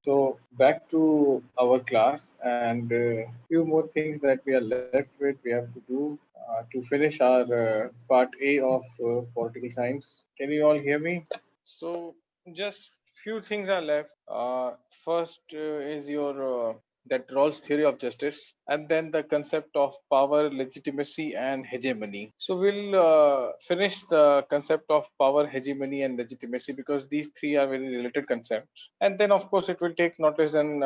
So back to our class and few more things that we are left with. We have to do to finish our part A of political science. Can you all hear me? So just few things are left. First is your that Rawls theory of justice, and then the concept of power, legitimacy, and hegemony. So we'll finish the concept of power, hegemony, and legitimacy because these three are very related concepts. And then, of course, it will take not less than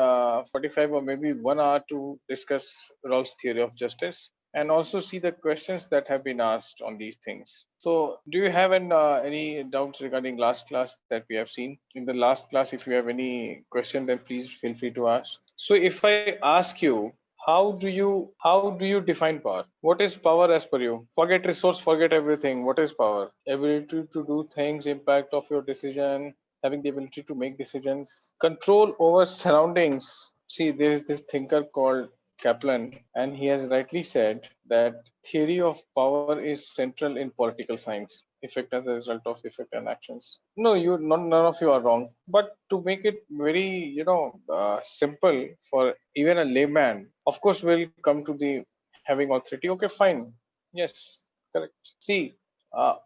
45 or maybe 1 hour to discuss Rawls theory of justice and also see the questions that have been asked on these things. So, do you have any doubts regarding last class that we have seen? In the last class, if you have any question, then please feel free to ask. So, if I ask you, how do you define power? What is power as per you? Forget resource, forget everything. What is power? Ability to do things, impact of your decision, having the ability to make decisions, control over surroundings. See, there is this thinker called Kaplan, and he has rightly said that theory of power is central in political science. Effect as a result of effect and actions. No, none of you are wrong. But to make it very, simple for even a layman, of course, we'll come to the having authority. Okay, fine. Yes, correct. See,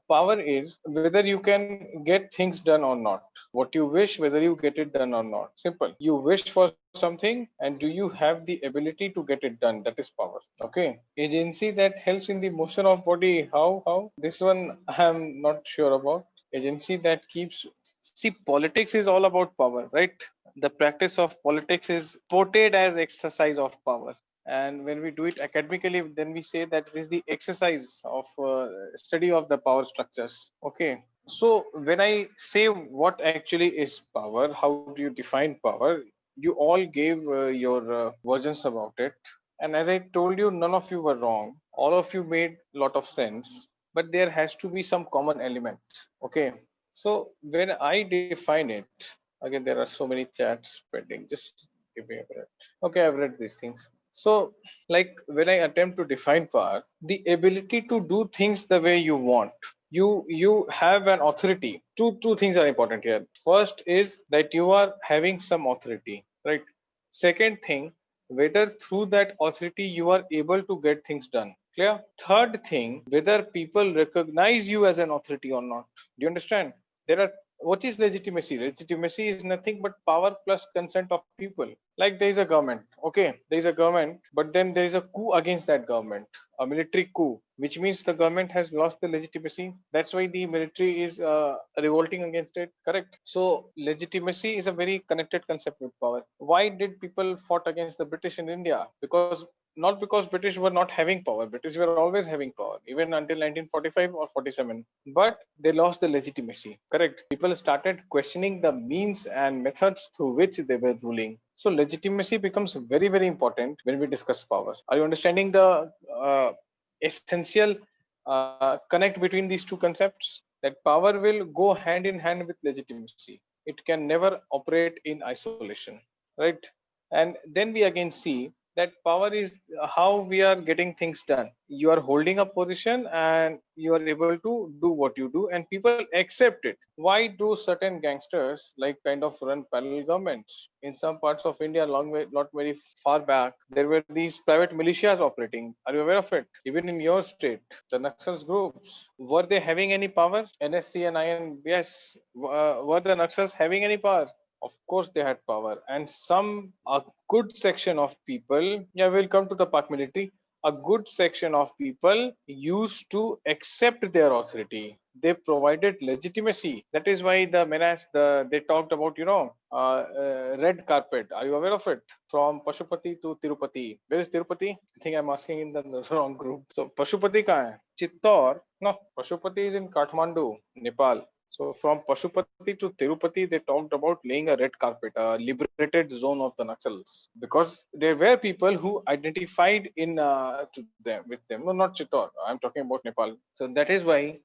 power is whether you can get things done or not. What you wish, whether you get it done or not. Simple. You wish for something, and do you have the ability to get it done? That is power. Okay. Agency that helps in the motion of body. How? This one I'm not sure about. Agency that keeps. See, politics is all about power, right? The practice of politics is portrayed as exercise of power, and when we do it academically, then we say that it is the exercise of study of the power structures. Okay, so when I say what actually is power, how do you define power? You all gave your versions about it, and as I told you, none of you were wrong. All of you made a lot of sense, but there has to be some common element. Okay, so when I define it, again there are so many chats pending, just give me a minute. Okay, I've read these things. So, like when I attempt to define power, the ability to do things the way you want. You have an authority. Two things are important here. First is that you are having some authority, right? Second thing, whether through that authority you are able to get things done. Clear? Third thing, whether people recognize you as an authority or not. Do you understand? There are what is legitimacy? Legitimacy is nothing but power plus consent of people. Like there is a government, okay, there is a government, but then there is a coup against that government, a military coup, which means the government has lost the legitimacy. That's why the military is revolting against it, correct? So legitimacy is a very connected concept with power. Why did people fought against the British in India? Because not because British were not having power. British were always having power, even until 1945 or 47. But they lost the legitimacy. Correct. People started questioning the means and methods through which they were ruling. So legitimacy becomes very, very important when we discuss power. Are you understanding the essential connect between these two concepts? That power will go hand in hand with legitimacy. It can never operate in isolation, right? And then we again see that power is how we are getting things done. You are holding a position and you are able to do what you do, and people accept it. Why do certain gangsters like kind of run parallel governments in some parts of India? Long way, not very far back, there were these private militias operating. Are you aware of it? Even in your state, the Naxals groups, were they having any power? NSC and IN, yes. Were the Naxals having any power? Of course they had power, and a good section of people, yeah, we'll come to the Pak military. A good section of people used to accept their authority. They provided legitimacy. That is why the menace, they talked about, red carpet. Are you aware of it? From Pashupati to Tirupati. Where is Tirupati? I think I'm asking in the wrong group. So Pashupati kahan hai? Chittor? No, Pashupati is in Kathmandu, Nepal. So from Pashupati to Tirupati, they talked about laying a red carpet, a liberated zone of the Naxals, because there were people who identified with them. No, not Chittor. I'm talking about Nepal. So that is why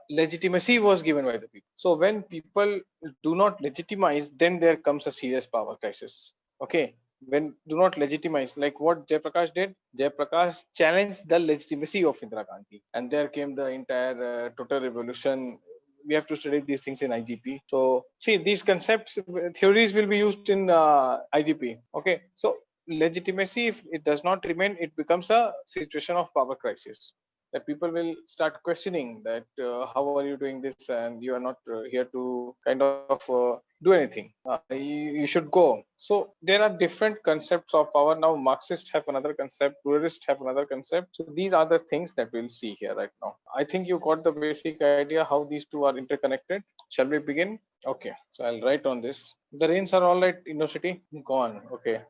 legitimacy was given by the people. So when people do not legitimize, then there comes a serious power crisis. Okay. When do not legitimize, like what Jayaprakash did, Jayaprakash challenged the legitimacy of Indira Gandhi, and there came the entire total revolution. we have to study these things in IGP. So see, these concepts, theories will be used in IGP. Okay, so legitimacy, if it does not remain, it becomes a situation of power crisis, that people will start questioning that how are you doing this, and you are not here to kind of do anything. You should go. So there are different concepts of power. Now Marxists have another concept, pluralists have another concept. So these are the things that we'll see here right now. I think you got the basic idea how these two are interconnected. Shall we begin? Okay, so I'll write on this. The rains are all right, Innocity? Gone. Okay.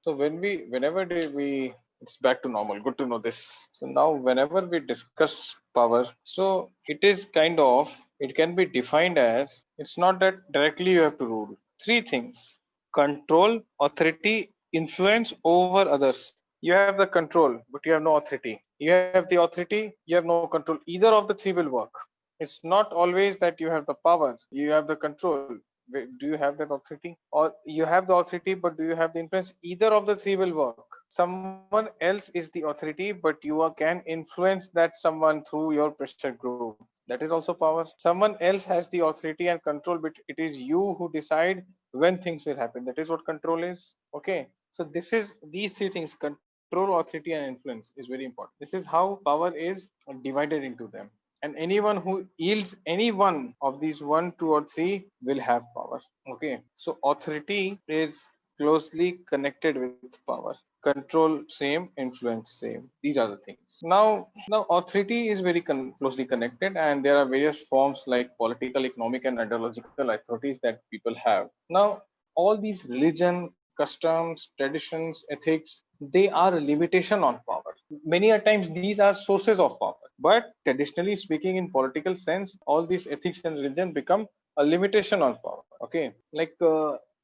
So whenever we, it's back to normal. Good to know this. So now whenever we discuss power, so it is kind of, it can be defined as, it's not that directly you have to rule. Three things: control, authority, influence over others. You have the control, but you have no authority. You have the authority, you have no control. Either of the three will work. It's not always that you have the power, you have the control. Do you have that authority? Or you have the authority, but do you have the influence? Either of the three will work. Someone else is the authority, but you can influence that someone through your pressure group. That is also power. Someone else has the authority and control, but it is you who decide when things will happen. That is what control is. Okay. So this is, these three things: control, authority, and influence, is very important. This is how power is divided into them. And anyone who yields any one of these one, two, or three will have power. Okay. So authority is closely connected with power. Control same, influence same. These are the things. Now authority is very closely connected, and there are various forms like political, economic, and ideological authorities that people have. Now all these religion, customs, traditions, ethics, they are a limitation on power. Many a times these are sources of power, but traditionally speaking, in political sense, all these ethics and religion become a limitation on power. Okay, like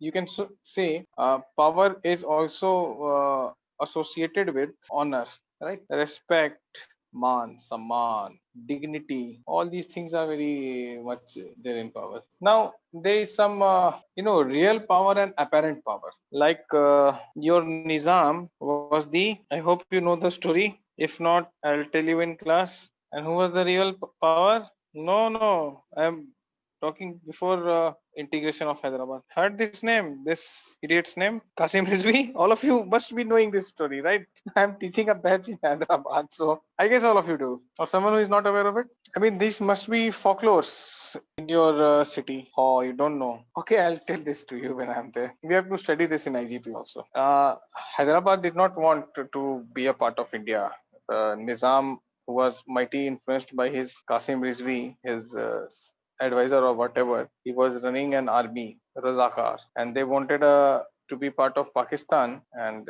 you can say power is also associated with honor, right? Respect, man, saman, dignity. All these things are very much there in power. Now there is some real power and apparent power. Like your Nizam was the. I hope you know the story. If not, I'll tell you in class. And who was the real power? No, I'm talking before integration of Hyderabad. Heard this name, this idiot's name, Qasim Rizvi. All of you must be knowing this story, right? I'm teaching a batch in Hyderabad, so I guess all of you do. Or someone who is not aware of it. I mean, these must be folklores in your city. Oh, you don't know. Okay, I'll tell this to you when I'm there. We have to study this in IGP also. Hyderabad did not want to be a part of India. Nizam, who was mighty influenced by his Qasim Rizvi, his advisor or whatever, he was running an army, Razakar, and they wanted to be part of Pakistan, and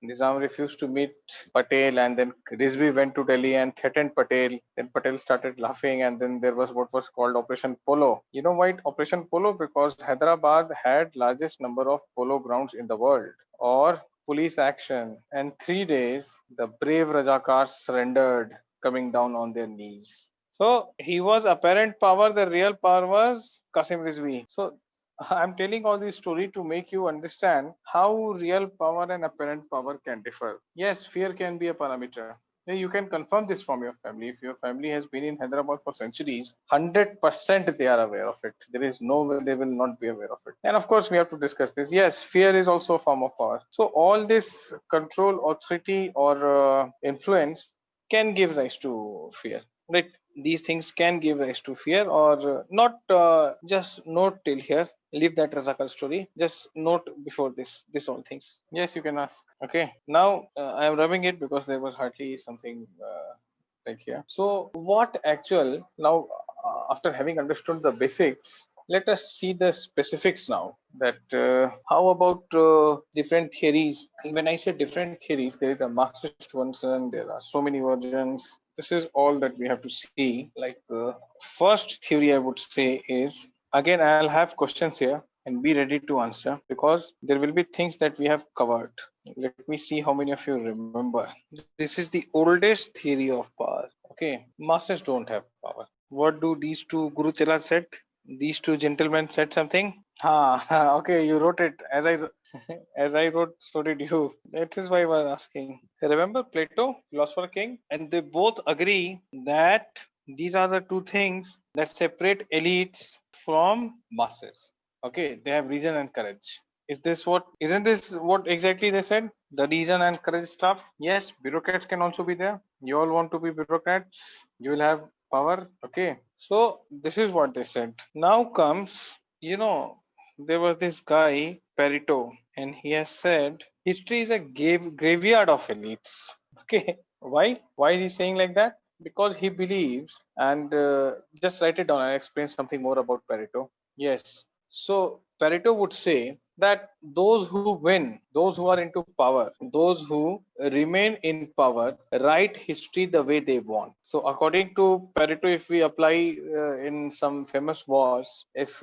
Nizam refused to meet Patel, and then Rizvi went to Delhi and threatened Patel. Then Patel started laughing, and then there was what was called Operation Polo. You know why Operation Polo? Because Hyderabad had largest number of polo grounds in the world. Or police action, and 3 days the brave Razakars surrendered, coming down on their knees. So he was apparent power, the real power was Qasim Rizvi. So I'm telling all this story to make you understand how real power and apparent power can differ. Yes, fear can be a parameter. Yeah, you can confirm this from your family. If your family has been in Hyderabad for centuries, 100% they are aware of it. There is no way they will not be aware of it. And of course, we have to discuss this. Yes, fear is also a form of power. So all this control, authority, or influence can give rise to fear, right? These things can give rise to fear, or not. Just note till here, leave that Razakar story, just note before this all things. Yes, you can ask. Okay, now I am rubbing it because there was hardly something like here. So what actual, now after having understood the basics, let us see the specifics now, that how about different theories. And when I say different theories, there is a Marxist version, there are so many versions. This is all that we have to see. Like first theory I would say is, again I'll have questions here and be ready to answer, because there will be things that we have covered. Let me see how many of you remember. This is the oldest theory of power. Okay, masters don't have power. What do these two Guru Chela said? These two gentlemen said something. Okay, you wrote it as I as I wrote, so did you. That is why I was asking. Remember Plato, philosopher king, and they both agree that These are the two things that separate elites from masses. Okay, they have reason and courage. Isn't this what exactly they said? The reason and courage stuff? Yes, bureaucrats can also be there. You all want to be bureaucrats, you will have power. Okay, so this is what they said. Now comes, there was this guy, Perito, and he has said history is a graveyard of elites. Okay, why is he saying like that? Because he believes, and just write it down and explain something more about Pareto. Yes. So Pareto would say that those who win, those who are into power, those who remain in power, write history the way they want. So according to Pareto, if we apply in some famous wars, if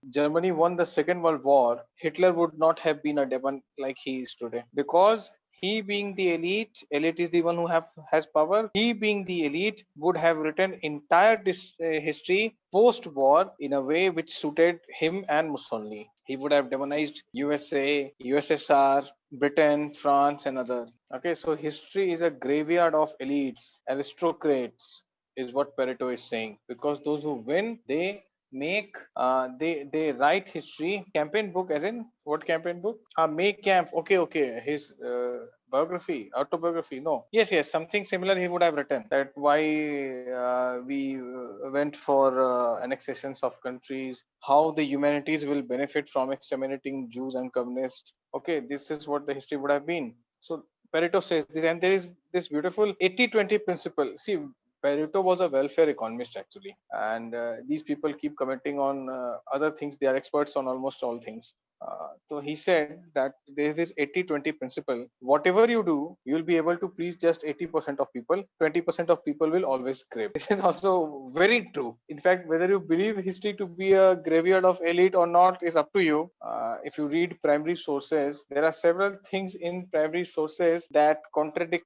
Germany won the Second World War, Hitler would not have been a demon like he is today, because he being the elite is the one who has power. He being the elite would have written entire history post-war in a way which suited him and Mussolini. He would have demonized USA, USSR, Britain, France, and others. Okay, so history is a graveyard of elites, aristocrats, is what Pareto is saying. Because those who win, they write history. Campaign book, as in what campaign book? Make camp. Okay. His autobiography. No. Yes, something similar he would have written. That why we went for annexations of countries, how the humanities will benefit from exterminating Jews and communists. Okay, this is what the history would have been. So Pareto says this, and there is this beautiful 80-20 principle. See, Pareto was a welfare economist actually, and these people keep commenting on other things. They are experts on almost all things. So he said that there is this 80-20 principle. Whatever you do, you will be able to please just 80% of people. 20% of people will always scrape. This is also very true. In fact, whether you believe history to be a graveyard of elite or not is up to you. If you read primary sources, there are several things in primary sources that contradict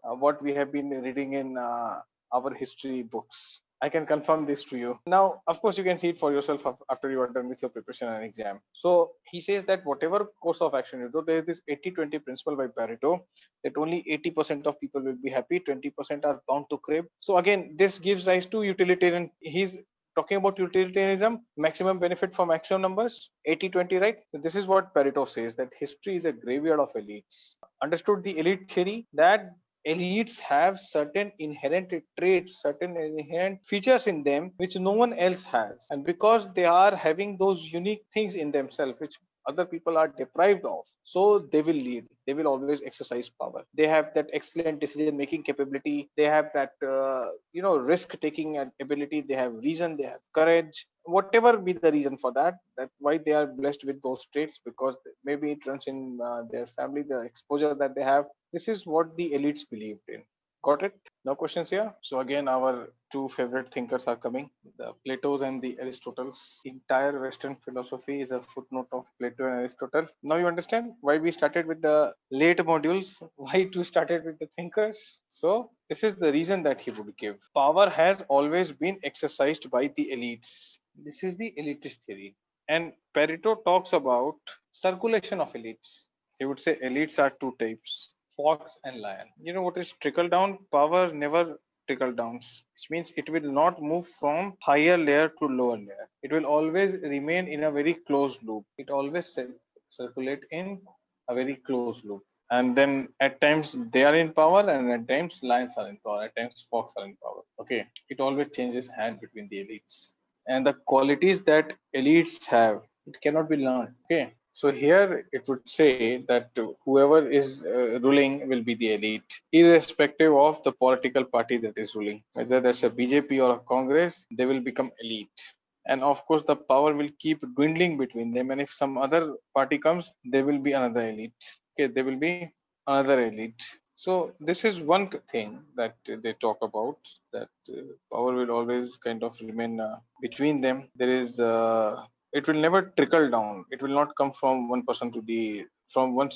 what we have been reading in our history books. I can confirm this to you. Now, of course, you can see it for yourself after you are done with your preparation and exam. So he says that whatever course of action you do, there is this 80-20 principle by Pareto, that only 80% of people will be happy, 20% are bound to crave. So again, this gives rise to utilitarian. He's talking about utilitarianism, maximum benefit for maximum numbers, 80-20, right? So this is what Pareto says, that history is a graveyard of elites. Understood the elite theory, that elites have certain inherent traits, certain inherent features in them which no one else has. And because they are having those unique things in themselves, which other people are deprived of, so they will lead. They will always exercise power. They have that excellent decision making capability. They have that, risk taking ability. They have reason. They have courage. Whatever be the reason for that, that's why they are blessed with those traits, because maybe it runs in their family, the exposure that they have. This is what the elites believed in. Got it? No questions here? So again, our two favorite thinkers are coming, the Plato's and the Aristotle's. Entire Western philosophy is a footnote of Plato and Aristotle. Now you understand why we started with the late modules, why we started with the thinkers. So this is the reason that he would give. Power has always been exercised by the elites. This is the elitist theory. And Pareto talks about circulation of elites. He would say elites are two types, fox and lion. You know what is trickle down? Power never trickle downs, which means it will not move from higher layer to lower layer. It will always remain in a very closed loop. It always circulate in a very closed loop. And then at times they are in power, and at times lions are in power, at times fox are in power. Okay, it always changes hand between the elites. And the qualities that elites have, it cannot be learned. Okay, so here it would say that whoever is ruling will be the elite, irrespective of the political party that is ruling. Whether that's a BJP or a Congress, they will become elite. And of course, the power will keep dwindling between them. And if some other party comes, there will be another elite. Okay, there will be another elite. So this is one thing that they talk about, that power will always kind of remain between them. There is it will never trickle down. It will not come from one person to the from one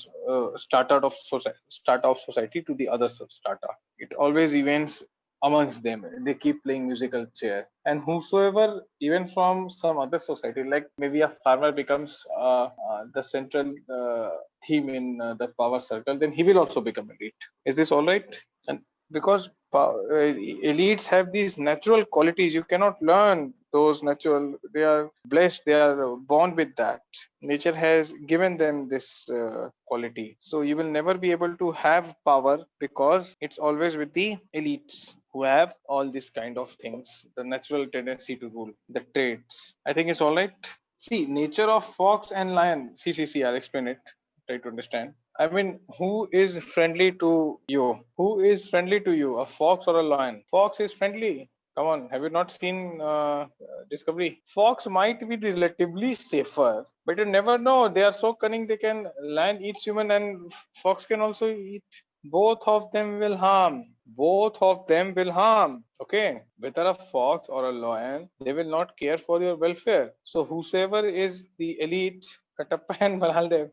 start of society to the other strata. It always events amongst them. They keep playing musical chair, and whosoever, even from some other society, like maybe a farmer becomes the central theme in the power circle, then he will also become elite. Is this all right? And because elites have these natural qualities. You cannot learn those natural. They are blessed. They are born with that. Nature has given them this quality. So you will never be able to have power because it's always with the elites who have all these kind of things, the natural tendency to rule, the traits. I think it's all right. See, nature of fox and lion. See, I'll explain it. Try to understand. I mean, who is friendly to you? Who is friendly to you? A fox or a lion? Fox is friendly. Come on, have you not seen Discovery? Fox might be relatively safer, but you never know. They are so cunning. They can lion eats human, and fox can also eat. Both of them will harm. Both of them will harm. Okay, whether a fox or a lion, they will not care for your welfare. So whosoever is the elite, Katappa and Baldev.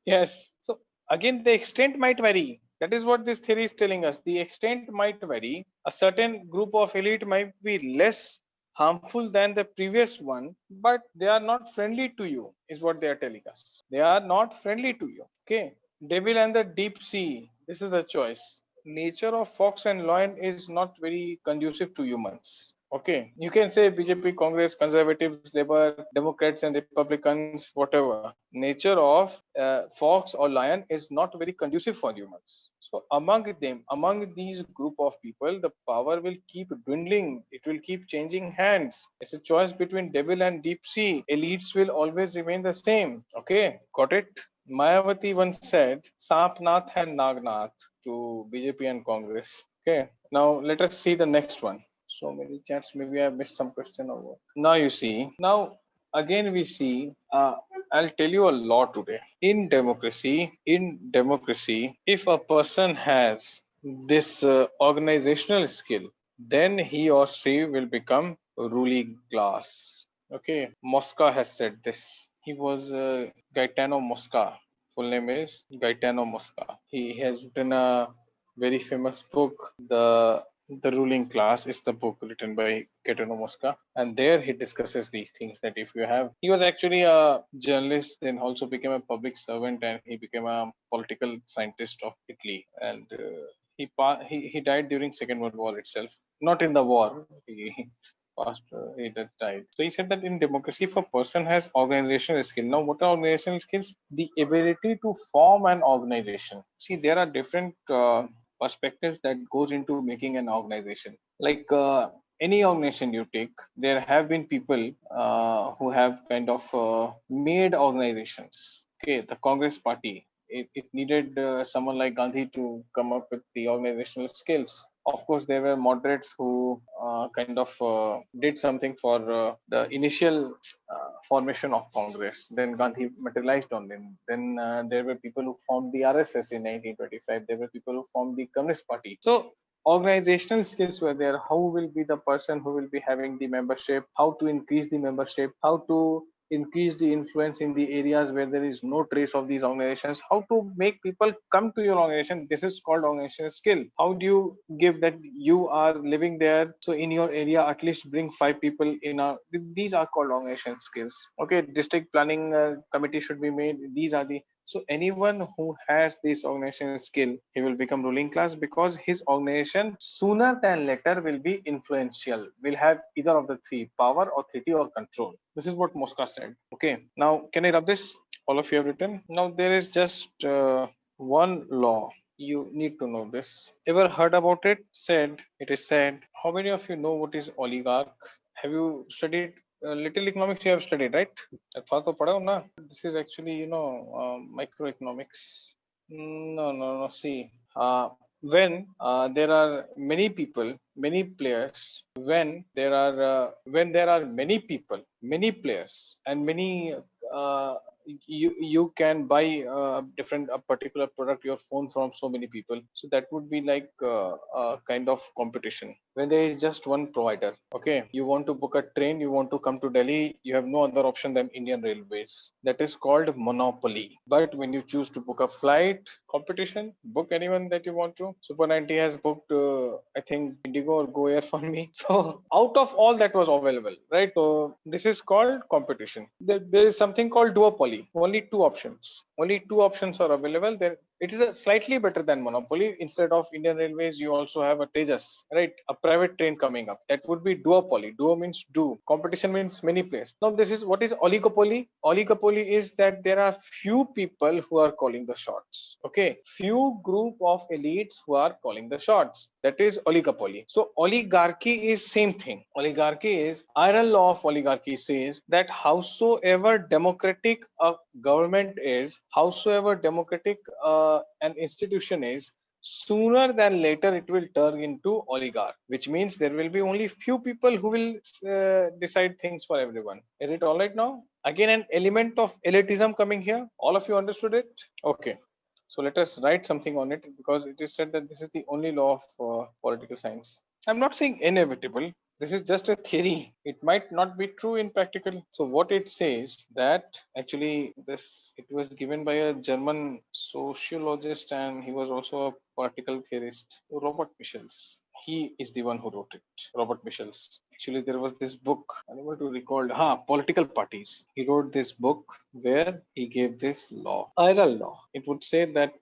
Yes. So again, the extent might vary. That is what this theory is telling us. The extent might vary. A certain group of elite might be less harmful than the previous one, but they are not friendly to you, is what they are telling us. They are not friendly to you. Okay. Devil and the deep sea. This is a choice. Nature of fox and lion is not very conducive to humans. Okay, you can say BJP, Congress, Conservatives, Labour, Democrats, and Republicans, whatever. Nature of fox or lion is not very conducive for humans. So among these group of people, the power will keep dwindling. It will keep changing hands. It's a choice between devil and deep sea. Elites will always remain the same. Okay, got it? Mayawati once said, Sapnath and Nagnath to BJP and Congress. Okay, now let us see the next one. So many chats, maybe I missed some question over. Now you see, now again we see, I'll tell you a lot today. In democracy, if a person has this organizational skill, then he or she will become ruling class. Okay, Mosca has said this. He was Gaetano Mosca. Full name is Gaetano Mosca. He has written a very famous book, The Ruling Class. Is the book written by Gaetano Mosca, and there he discusses these things. That if you have, he was actually a journalist, then also became a public servant, and he became a political scientist of Italy. And he died during Second World War itself, not in the war. He passed, he just died. So he said that in democracy, if a person has organizational skill, now what are organizational skills? The ability to form an organization. See, there are different perspectives that goes into making an organization. Like any organization you take, there have been people who have kind of made organizations. Okay, the Congress Party. It needed someone like Gandhi to come up with the organizational skills. Of course, there were moderates who kind of did something for the initial formation of Congress. Then Gandhi materialized on them. Then there were people who formed the RSS in 1925. There were people who formed the Communist Party. So organizational skills were there. How will be the person who will be having the membership? How to increase the membership? How to increase the influence in the areas where there is no trace of these organizations, how to make people come to your organization. This is called organizational skill. How do you give that you are living there, so in your area at least bring 5 people in a, these are called organizational skills. Okay, district planning committee should be made. These are the, so anyone who has this organizational skill, he will become ruling class because his organization sooner than later will be influential, will have either of the three, power, authority, or control. This is what Mosca said. Okay, now can I rub this? All of you have written. Now there is just one law. You need to know this. Ever heard about it? Said, it is said. How many of you know what is oligarch? Have you studied little economics? You have studied, right? This is actually, microeconomics. No. See, when there are many people, many players, when there are many people, many players, and many you can buy a particular product, your phone, from so many people. So that would be like a kind of competition. When there is just one provider, okay, you want to book a train, you want to come to Delhi, you have no other option than Indian Railways. That is called monopoly. But when you choose to book a flight, competition, book anyone that you want to. Super 90 has booked I think Indigo or Go Air for me. So out of all that was available, right? So this is called competition. There is something called duopoly. Only two options are available. There It is a slightly better than monopoly. Instead of Indian Railways, you also have a Tejas, right? A private train coming up. That would be duopoly. Duo means do. Competition means many players. Now, this is what is oligopoly. Oligopoly is that there are few people who are calling the shots. Okay, few group of elites who are calling the shots. That is oligopoly. So oligarchy is same thing. Oligarchy is iron law of oligarchy says that howsoever democratic a government is, howsoever democratic an institution is, sooner than later it will turn into oligarch, which means there will be only few people who will decide things for everyone. Is it all right now? Again, an element of elitism coming here. All of you understood it? Okay. So let us write something on it, because it is said that this is the only law of political science. I'm not saying inevitable. This is just a theory. It might not be true in practical. So what it says that actually it was given by a German sociologist, and he was also a particle theorist, Robert Michels. He is the one who wrote it, Robert Michels. Actually, there was this book, unable to recall, Political Parties. He wrote this book where he gave this law, IRL law. It would say that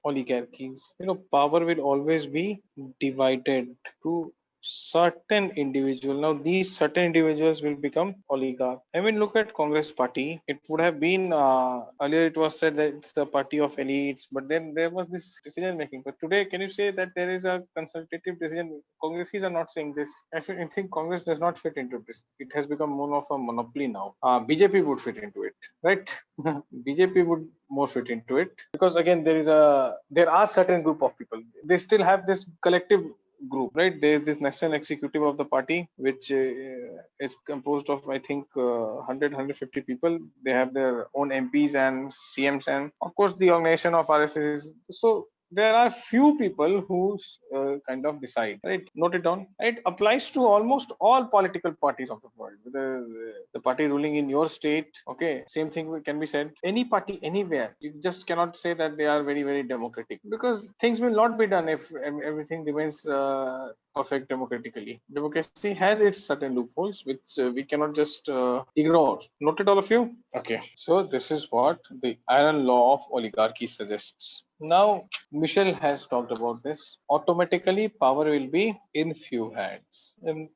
oligarchies, power will always be divided to certain individual. Now these certain individuals will become oligarch. I mean, look at Congress party. It would have been earlier it was said that it's the party of elites, but then there was this decision making. But today, can you say that there is a consultative decision? Congresses are not saying this. I think Congress does not fit into this. It has become more of a monopoly now. BJP would fit into it, right? BJP would more fit into it, because again there are certain group of people. They still have this collective group, right? There's this national executive of the party, which is composed of, I think, 100 people. They have their own MPs and CMs, and of course the organization of RSS is so. There are few people who kind of decide, right? Note it down. It applies to almost all political parties of the world. The party ruling in your state, okay, same thing can be said. Any party, anywhere. You just cannot say that they are very, very democratic, because things will not be done if everything remains perfect democratically. Democracy has its certain loopholes, which we cannot just ignore. Noted, all of you? Okay. So this is what the iron law of oligarchy suggests. Now, Michel has talked about this. Automatically, power will be in few hands. And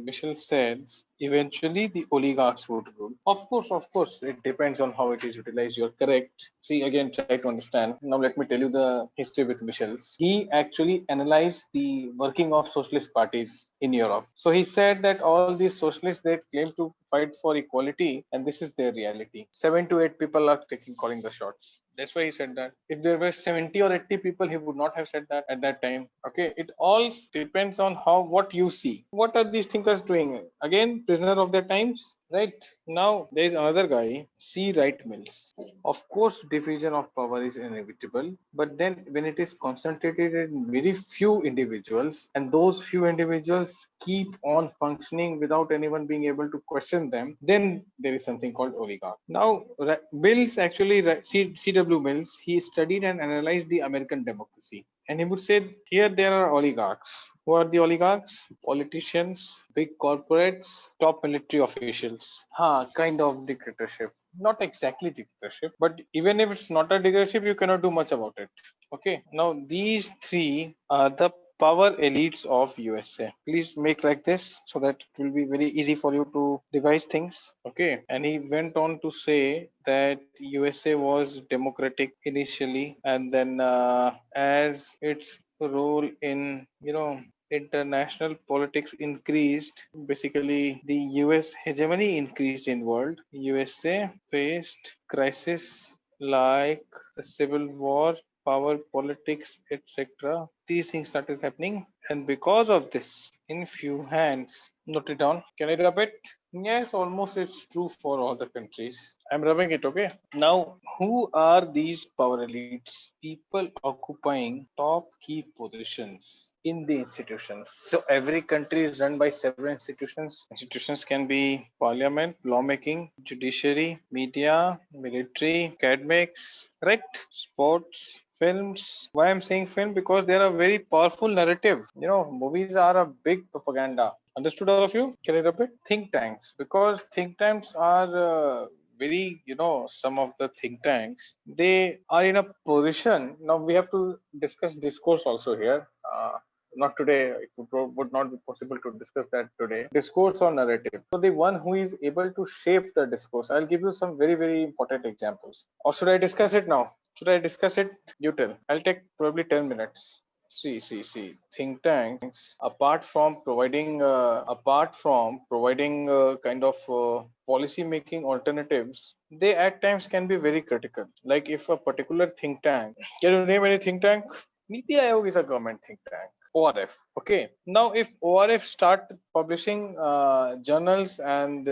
Michel says eventually the oligarchs would rule. Of course, it depends on how it is utilized. You're correct. See, again, try to understand. Now, let me tell you the history with Michel's. He actually analyzed the working of socialist parties in Europe. So he said that all these socialists, they claim to fight for equality, and this is their reality. 7 to 8 people are calling the shots. That's why he said that. If there were 70 or 80 people, he would not have said that at that time. Okay, it all depends on what you see. What are these thinkers doing? Again, prisoner of their times, right? Now there is another guy, C. Wright Mills. Of course, diffusion of power is inevitable, but then when it is concentrated in very few individuals, and those few individuals keep on functioning without anyone being able to question them, then there is something called oligarch. Now, Mills actually, C.W. Mills, he studied and analyzed the American democracy. And he would say here there are oligarchs. Who are the oligarchs? Politicians, big corporates, top military officials. Kind of dictatorship. Not exactly dictatorship, but even if it's not a dictatorship, you cannot do much about it. Okay. Now these three are the power elites of USA. Please make like this so that it will be very easy for you to revise things. Okay. And he went on to say that USA was democratic initially, and then as its role in international politics increased, basically the US hegemony increased in world. USA faced crisis like the Civil War, power politics, etc. These things started happening, and because of this, in few hands. Note it down. Can I rub it? Yes, almost it's true for all the countries. I'm rubbing it, okay? Now, who are these power elites? People occupying top key positions in the institutions. So every country is run by several institutions. Institutions can be parliament, lawmaking, judiciary, media, military, academics, right? Sports, films. Why I'm saying film? Because they are a very powerful narrative. Movies are a big propaganda. Understood, all of you? Can I repeat? Think tanks, because think tanks are very, some of the think tanks, they are in a position. Now we have to discuss discourse also here. Not today, it would not be possible to discuss that today. Discourse or narrative. So the one who is able to shape the discourse. I'll give you some very, very important examples. Or should I discuss it now? Should I discuss it? You tell. I'll take probably 10 minutes. See. Think tanks, apart from providing kind of policy making alternatives, they at times can be very critical. Like if a particular think tank, can you name any think tank? Niti Aayog is a government think tank. ORF. Okay. Now, if ORF start publishing journals and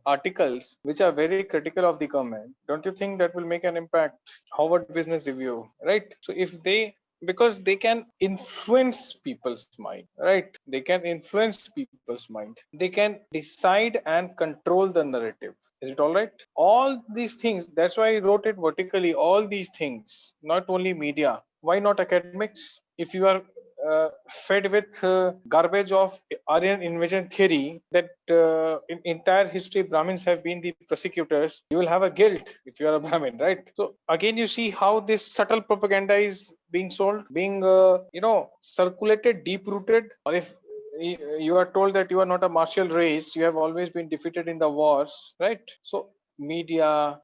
articles which are very critical of the government, don't you think that will make an impact? Harvard Business Review, right? So if they, because they can influence people's mind, right? They can influence people's mind. They can decide and control the narrative. Is it all right? All these things, that's why I wrote it vertically. All these things, not only media. Why not academics? If you are fed with garbage of Aryan invasion theory, that in entire history Brahmins have been the prosecutors, you will have a guilt if you are a Brahmin, right? So again, you see how this subtle propaganda is being sold, being circulated, deep rooted. Or if you are told that you are not a martial race, you have always been defeated in the wars, right? So media,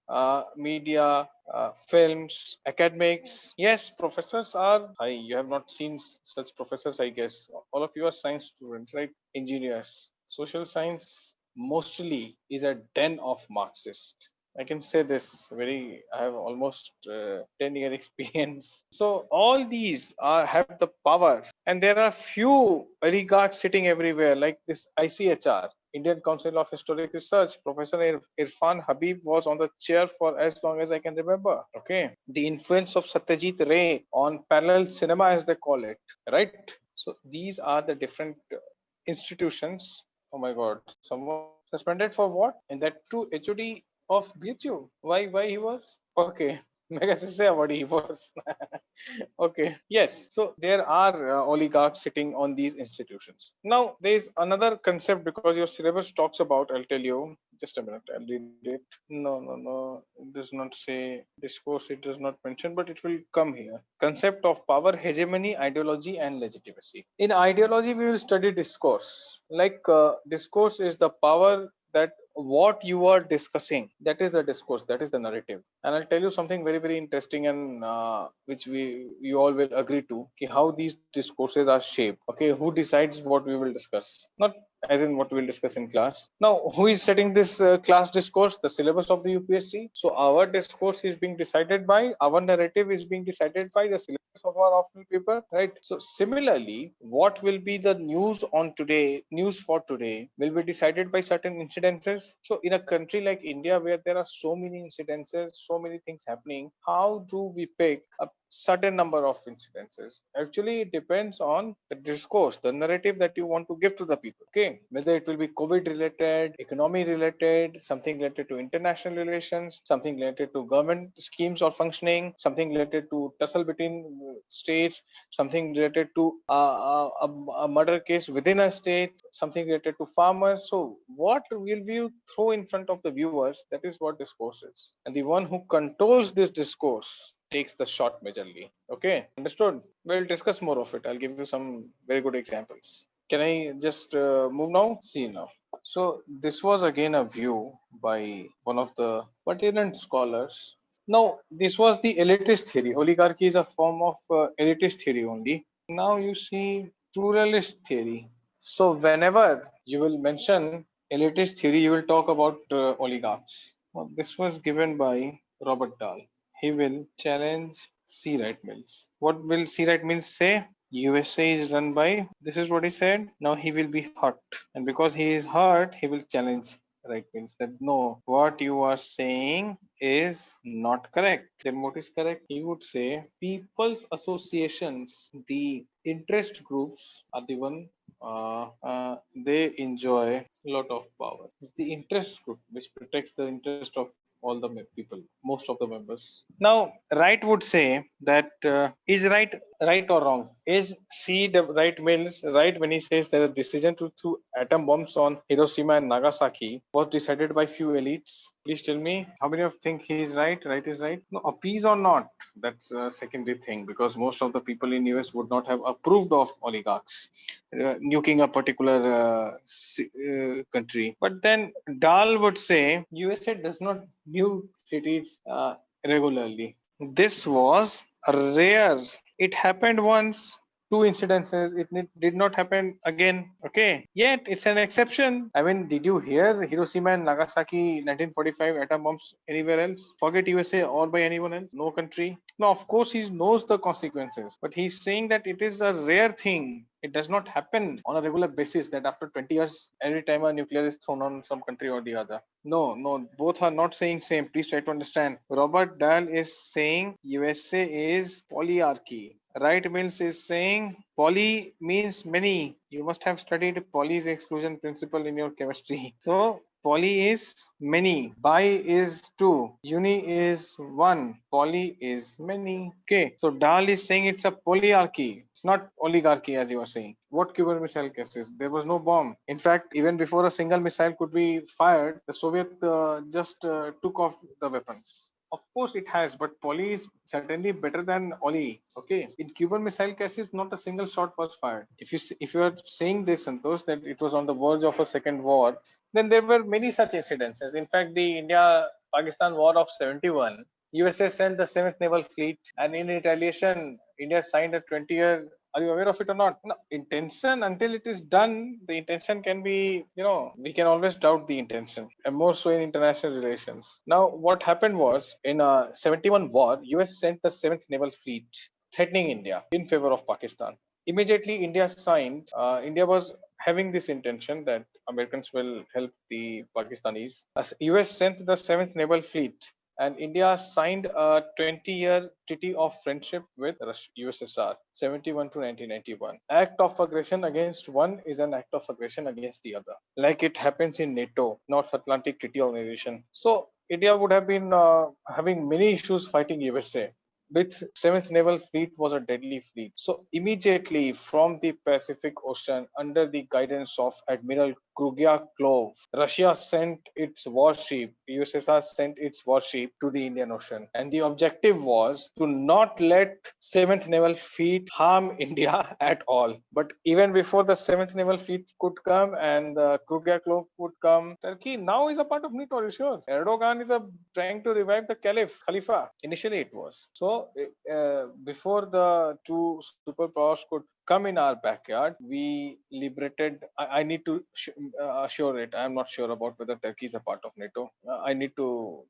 films, academics. Yes, professors are. You have not seen such professors, I guess. All of you are science students, right? Engineers. Social science mostly is a den of Marxists. I can say this very. I have almost 10-year experience. So all these have the power, and there are few oligarchs sitting everywhere, like this ICHR. Indian Council of Historic Research, Professor Irfan Habib was on the chair for as long as I can remember. Okay. The influence of Satyajit Ray on parallel cinema, as they call it, right? So these are the different institutions. Oh my God. Someone suspended for what? And that too, HOD of BHU. Why he was? Okay. Mega say what he was. Okay. Yes. So there are oligarchs sitting on these institutions. Now there is another concept, because your syllabus talks about. I'll tell you. Just a minute. I'll read it. No. It does not say discourse. It does not mention, but it will come here. Concept of power, hegemony, ideology, and legitimacy. In ideology, we will study discourse. Like discourse is the power that what you are discussing, that is the discourse, that is the narrative. And I'll tell you something very, very interesting, and which you all will agree to, how these discourses are shaped. Okay, who decides what we will discuss? Not as in what we'll discuss in class. Now, who is setting this class discourse? The syllabus of the UPSC. So our discourse is being decided by, our narrative is being decided by the syllabus of our optional paper, right? So similarly, what will be the news on today, news for today, will be decided by certain incidences. So in a country like India, where there are so many incidences, so many things happening, how do we pick a certain number of incidences? Actually, it depends on the discourse, the narrative that you want to give to the people. Okay, whether it will be COVID related, economy related, something related to international relations, something related to government schemes or functioning, something related to tussle between states, something related to a murder case within a state, something related to farmers. So what will you throw in front of the viewers? That is what discourse is. And the one who controls this discourse takes the shot majorly. Okay, understood? We'll discuss more of it. I'll give you some very good examples. Can I just move now? See now. So this was again a view by one of the pertinent scholars. Now, this was the elitist theory. Oligarchy is a form of elitist theory only. Now you see pluralist theory. So whenever you will mention elitist theory, you will talk about oligarchs. Well, this was given by Robert Dahl. He will challenge C. Wright Mills. What will C. Wright Mills say? USA is run by, this is what he said. Now he will be hurt. And because he is hurt, he will challenge Wright Mills that no, what you are saying is not correct. Then what is correct? He would say people's associations, the interest groups are the one they enjoy a lot of power. It's the interest group which protects the interest of all the people, most of the members. Now, Wright would say that is Wright right or wrong? Is C the right means right when he says that the decision to throw atom bombs on Hiroshima and Nagasaki was decided by few elites? Please tell me how many of think he is right? Right is right? No, appease or not? That's a secondary thing, because most of the people in US would not have approved of oligarchs nuking a particular country. But then Dahl would say USA does not nuke cities regularly. This was rare. It happened once, two incidences. It did not happen again. Okay. Yet it's an exception. I mean, did you hear Hiroshima and Nagasaki 1945 atom bombs anywhere else? Forget USA or by anyone else? No country. No, of course he knows the consequences, but he's saying that it is a rare thing. It does not happen on a regular basis that after 20 years, every time a nuclear is thrown on some country or the other. No, no, both are not saying same. Please try to understand. Robert Dahl is saying USA is polyarchy. Right Mills is saying poly means many. You must have studied Pauli's exclusion principle in your chemistry. So poly is many. Bi is two. Uni is one. Poly is many. Okay. So Dahl is saying it's a polyarchy. It's not oligarchy as you were saying. What Cuban missile cases? There was no bomb. In fact, even before a single missile could be fired, the Soviet just took off the weapons. Of course it has, but poly is certainly better than oli. Okay. In Cuban missile cases, not a single shot was fired. If you are saying this, Santosh, that it was on the verge of a second war, then there were many such incidences. In fact, the India-Pakistan War of 71, USA sent the 7th Naval Fleet, and in retaliation, India signed a 20-year. Are you aware of it or not? No, intention, until it is done, the intention can be, we can always doubt the intention, and more so in international relations. Now, what happened was in a 71 war, US sent the 7th Naval Fleet threatening India in favor of Pakistan. Immediately, India was having this intention that Americans will help the Pakistanis. As US sent the 7th Naval Fleet, and India signed a 20-year treaty of friendship with USSR, 71 to 1991. Act of aggression against one is an act of aggression against the other, like it happens in NATO, North Atlantic Treaty Organization. So India would have been having many issues fighting USA. With 7th Naval Fleet was a deadly fleet. So immediately from the Pacific Ocean, under the guidance of Admiral Krugyakov, Russia sent its warship, USSR sent its warship to the Indian Ocean. And the objective was to not let 7th Naval Fleet harm India at all. But even before the 7th Naval Fleet could come and Krugyakov would come, Turkey now is a part of NATO, are you sure? Erdogan is trying to revive the Khalifa. Initially it was. So before the two superpowers could come in our backyard, we liberated. I need to assure it. I'm not sure about whether Turkey is a part of NATO. I need to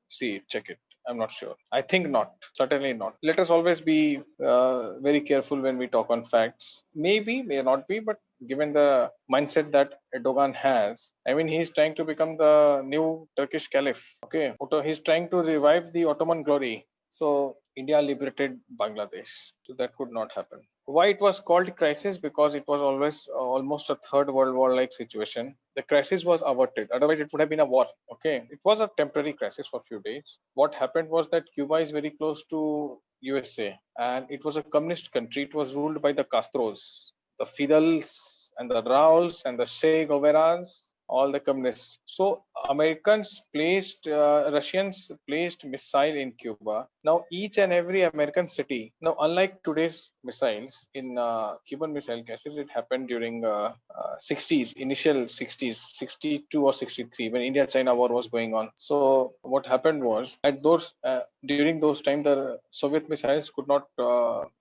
see it, check it. I'm not sure. I think not. Certainly not. Let us always be very careful when we talk on facts. Maybe, may not be, but given the mindset that Erdogan has, I mean, he's trying to become the new Turkish caliph. Okay. He's trying to revive the Ottoman glory. So India liberated Bangladesh. So that could not happen. Why it was called crisis? Because it was always almost a third world war like situation. The crisis was averted. Otherwise, it would have been a war. Okay. It was a temporary crisis for a few days. What happened was that Cuba is very close to USA, and it was a communist country. It was ruled by the Castros, the Fidels, and the Rauls, and the Che Guevaras, all the communists. So Russians placed missile in Cuba. Now each and every American city. Now unlike today's missiles, in Cuban missile cases, it happened during 60s, initial 60s, 62 or 63, when India-China war was going on. So what happened was at during those time, the Soviet missiles could not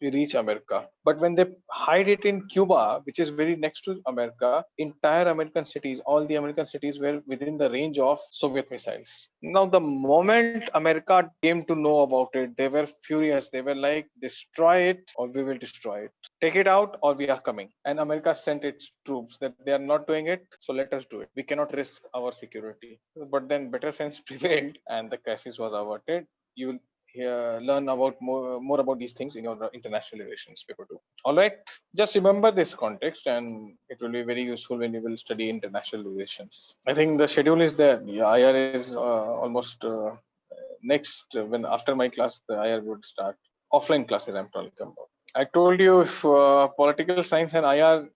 reach America. But when they hide it in Cuba, which is very next to America, entire American cities, all the American cities were within the range of Soviet missiles. Now, the moment America came to know about it, they were furious. They were like, destroy it or we will destroy it. Take it out or we are coming. And America sent its troops that they are not doing it, so let us do it. We cannot risk our security. But then better sense prevailed and the crisis was averted. You will learn about more about these things in your international relations paper too. All right, just remember this context and it will be very useful when you will study international relations. I think the schedule is there. The IR is almost next when after my class the IR would start. Offline classes I'm talking about. I told you if political science and IR,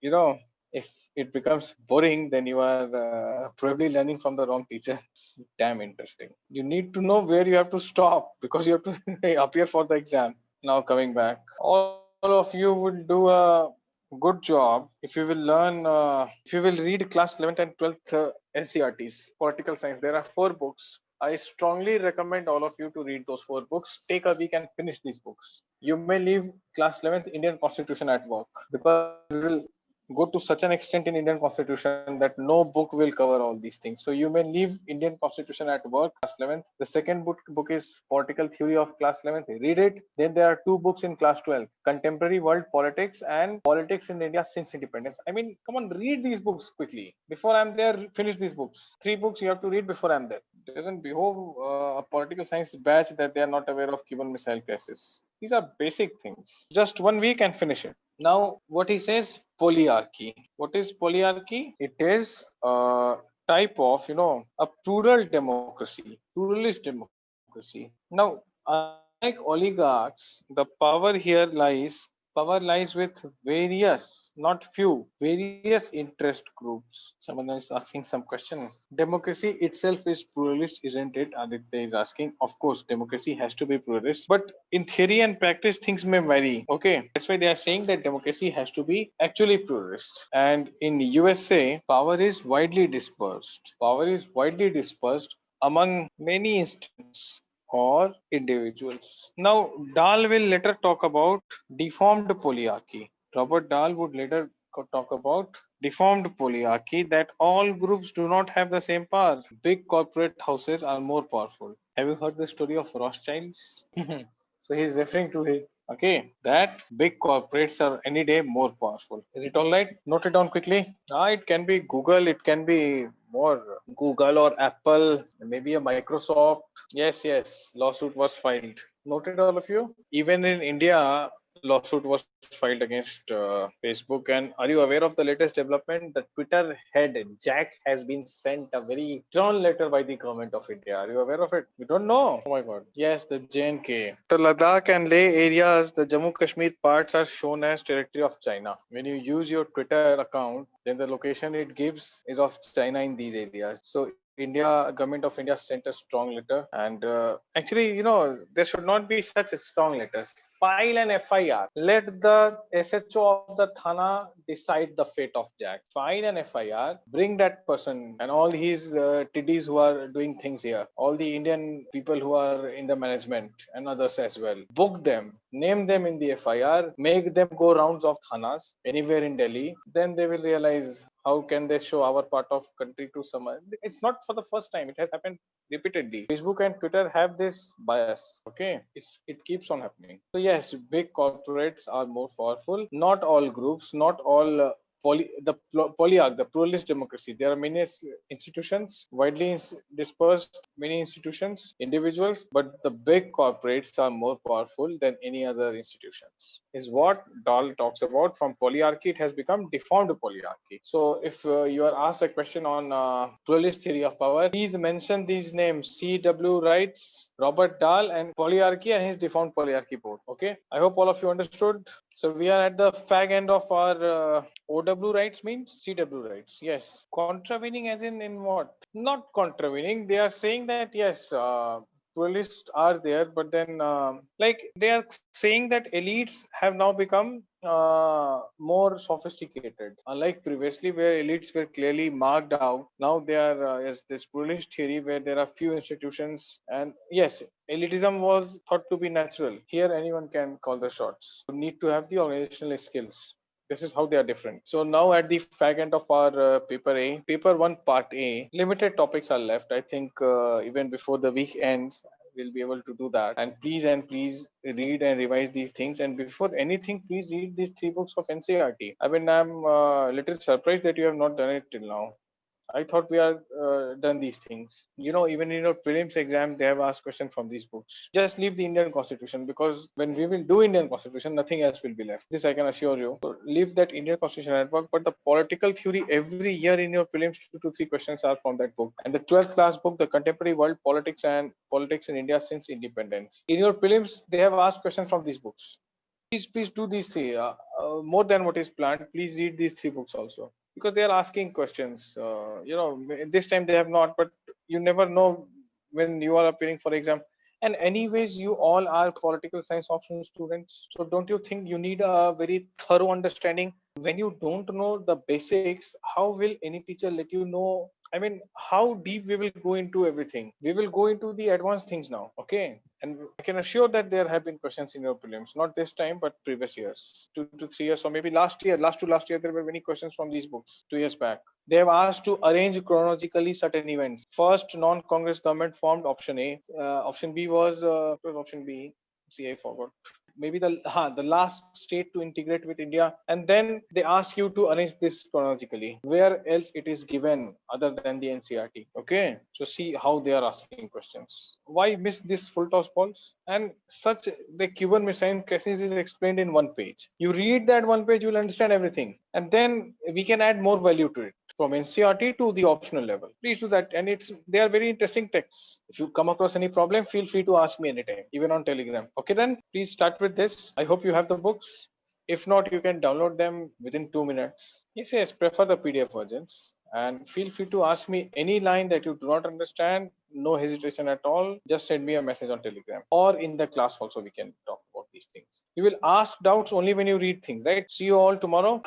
if it becomes boring, then you are probably learning from the wrong teacher. It's damn interesting. You need to know where you have to stop because you have to appear for the exam. Now coming back, all of you will do a good job if you will learn, if you will read class 11th and 12th NCRTs, political science. There are 4 books. I strongly recommend all of you to read those 4 books. Take a week and finish these books. You may leave class 11th Indian Constitution at work because we will go to such an extent in Indian Constitution that no book will cover all these things. So you may leave Indian Constitution at work, class 11th. The second book is Political Theory of class 11th. Read it. Then there are 2 books in class 12, Contemporary World Politics and Politics in India Since Independence. I mean, come on, read these books quickly. Before I'm there, finish these books. 3 books you have to read before I'm there. It doesn't behove a political science batch that they are not aware of Cuban Missile Crisis. These are basic things. Just 1 week and finish it. Now, what he says, polyarchy. What is polyarchy? It is a type of, a plural democracy, pluralist democracy. Now, unlike oligarchs, the power lies with various, not few, various interest groups. Someone is asking some question. Democracy itself is pluralist, isn't it? Aditya is asking. Of course, democracy has to be pluralist, but in theory and practice, things may vary. Okay, that's why they are saying that democracy has to be actually pluralist. And in USA, power is widely dispersed. Power is widely dispersed among many instances or individuals. Now, Dahl will later talk about deformed polyarchy. Robert Dahl would later talk about deformed polyarchy, that all groups do not have the same power. Big corporate houses are more powerful. Have you heard the story of Rothschilds? So he's referring to it. Okay, that big corporates are any day more powerful. Is it all right? Note it down quickly. It can be Google, it can be more Google or Apple, maybe a Microsoft. Yes, lawsuit was filed. Noted all of you. Even in India, lawsuit was filed against Facebook. And are you aware of the latest development? The Twitter head Jack has been sent a very drawn letter by the government of India. Are you aware of it? You don't know? Oh my God. Yes, the JNK. The Ladakh and Leh areas, the Jammu Kashmir parts are shown as territory of China. When you use your Twitter account, then the location it gives is of China in these areas. So government of India sent a strong letter, and actually, there should not be such strong letters. File an FIR. Let the SHO of the Thana decide the fate of Jack. File an FIR. Bring that person and all his tiddies who are doing things here. All the Indian people who are in the management and others as well. Book them. Name them in the FIR. Make them go rounds of Thanas anywhere in Delhi. Then they will realize how can they show our part of country to someone. It's not for the first time. It has happened repeatedly. Facebook and Twitter have this bias. Okay, it keeps on happening. So yes, big corporates are more powerful. Not all groups, not all the pluralist democracy. There are many institutions, widely dispersed, many institutions, individuals, but the big corporates are more powerful than any other institutions. Is what Dahl talks about. From polyarchy, it has become deformed polyarchy. So if you are asked a question on pluralist theory of power, please mention these names: C.W. Wrights, Robert Dahl, and polyarchy and his deformed polyarchy board. Okay, I hope all of you understood. So we are at the fag end of our OW rights means CW rights. Yes. Contravening as in what? Not contravening. They are saying that yes, pluralists are there, but then like they are saying that elites have now become more sophisticated. Unlike previously, where elites were clearly marked out, now they are is this pluralist theory where there are few institutions, and yes, elitism was thought to be natural. Here, anyone can call the shots. You need to have the organizational skills. This is how they are different. So now at the fag end of our paper 1 part A, limited topics are left. I think even before the week ends, we'll be able to do that. And please read and revise these things. And before anything, please read these 3 books of NCRT. I mean, I'm a little surprised that you have not done it till now. I thought we are done these things. Even in your prelims exam, they have asked questions from these books. Just leave the Indian Constitution, because when we will do Indian Constitution, nothing else will be left. This I can assure you. So leave that Indian Constitution at work. But the political theory every year in your prelims, 2 to 3 questions are from that book. And the 12th class book, the Contemporary World Politics and Politics in India Since Independence. In your prelims, they have asked questions from these books. Please do these three. More than what is planned, please read these three books also, because they are asking questions. This time they have not, but you never know when you are appearing for exam. And anyways, you all are political science optional students, so don't you think you need a very thorough understanding? When you don't know the basics, how will any teacher let you know? I mean, how deep we will go into everything? We will go into the advanced things now, okay? And I can assure that there have been questions in your prelims, not this time, but previous years, 2 to 3 years, or maybe last year, last year, there were many questions from these books 2 years back. They have asked to arrange chronologically certain events. First, non-Congress government formed, option A. Option B was option B. See, I forgot. Maybe the last state to integrate with India, and then they ask you to arrange this chronologically. Where else it is given other than the NCRT? Okay, so see how they are asking questions. Why miss this full toss balls? And such the Cuban Missile Crisis is explained in one page. You read that one page, you will understand everything, and then we can add more value to it from NCRT to the optional level. Please do that, and they are very interesting texts. If you come across any problem, feel free to ask me anytime, even on Telegram. Okay, then please start with this. I hope you have the books. If not, you can download them within 2 minutes. Yes, prefer the PDF versions. And feel free to ask me any line that you do not understand. No hesitation at all. Just send me a message on Telegram, or in the class also we can talk about these things. You will ask doubts only when you read things, right? See you all tomorrow.